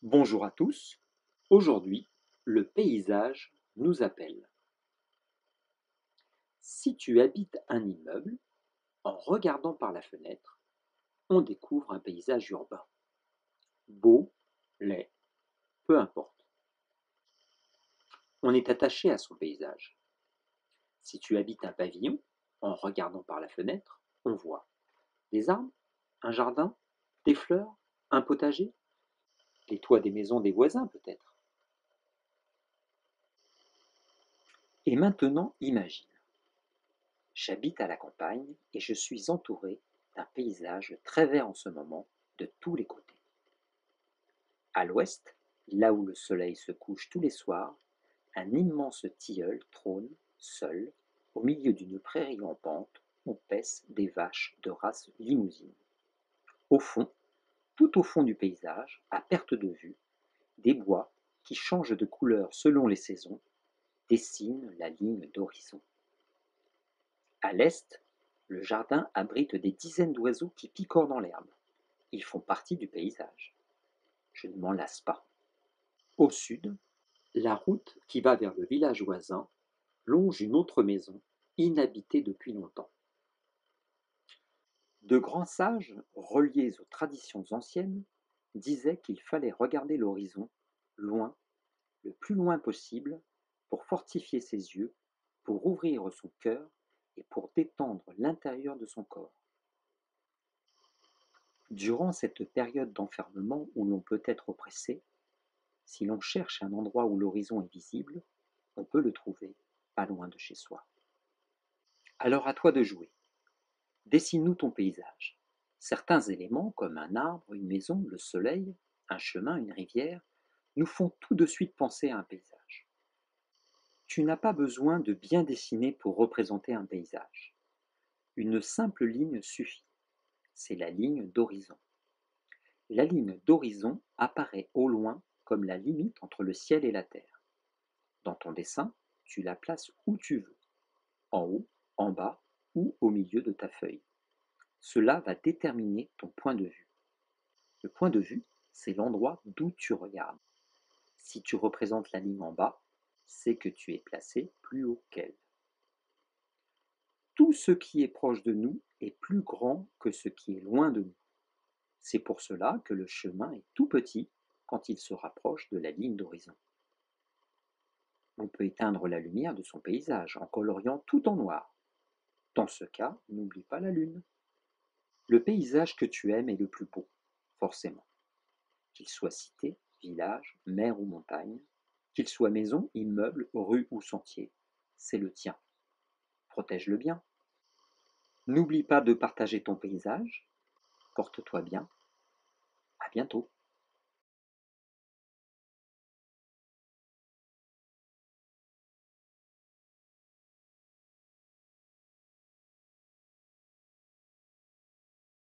Bonjour à tous. Aujourd'hui, le paysage nous appelle. Si tu habites un immeuble, en regardant par la fenêtre, on découvre un paysage urbain. Beau, laid, peu importe. On est attaché à son paysage. Si tu habites un pavillon, en regardant par la fenêtre, on voit des arbres, un jardin, des fleurs, un potager, les toits des maisons des voisins peut-être. Et maintenant, imagine. J'habite à la campagne et je suis entouré d'un paysage très vert en ce moment, de tous les côtés. À l'ouest, là où le soleil se couche tous les soirs, un immense tilleul trône, seul, au milieu d'une prairie en pente où paissent des vaches de race limousine. Au fond, tout au fond du paysage, à perte de vue, des bois qui changent de couleur selon les saisons dessinent la ligne d'horizon. À l'est, le jardin abrite des dizaines d'oiseaux qui picorent dans l'herbe. Ils font partie du paysage. Je ne m'en lasse pas. Au sud, la route qui va vers le village voisin longe une autre maison, inhabitée depuis longtemps. De grands sages, reliés aux traditions anciennes, disaient qu'il fallait regarder l'horizon, loin, le plus loin possible, pour fortifier ses yeux, pour ouvrir son cœur et pour détendre l'intérieur de son corps. Durant cette période d'enfermement où l'on peut être oppressé, si l'on cherche un endroit où l'horizon est visible, on peut le trouver pas loin de chez soi. Alors à toi de jouer. Dessine-nous ton paysage. Certains éléments, comme un arbre, une maison, le soleil, un chemin, une rivière, nous font tout de suite penser à un paysage. Tu n'as pas besoin de bien dessiner pour représenter un paysage. Une simple ligne suffit. C'est la ligne d'horizon. La ligne d'horizon apparaît au loin comme la limite entre le ciel et la terre. Dans ton dessin, tu la places où tu veux, en haut, en bas ou au milieu de ta feuille. Cela va déterminer ton point de vue. Le point de vue, c'est l'endroit d'où tu regardes. Si tu représentes la ligne en bas, c'est que tu es placé plus haut qu'elle. Tout ce qui est proche de nous est plus grand que ce qui est loin de nous. C'est pour cela que le chemin est tout petit quand il se rapproche de la ligne d'horizon. On peut éteindre la lumière de son paysage en coloriant tout en noir. Dans ce cas, n'oublie pas la lune. Le paysage que tu aimes est le plus beau, forcément. Qu'il soit cité, village, mer ou montagne, qu'il soit maison, immeuble, rue ou sentier, c'est le tien. Protège-le bien. N'oublie pas de partager ton paysage. Porte-toi bien. À bientôt.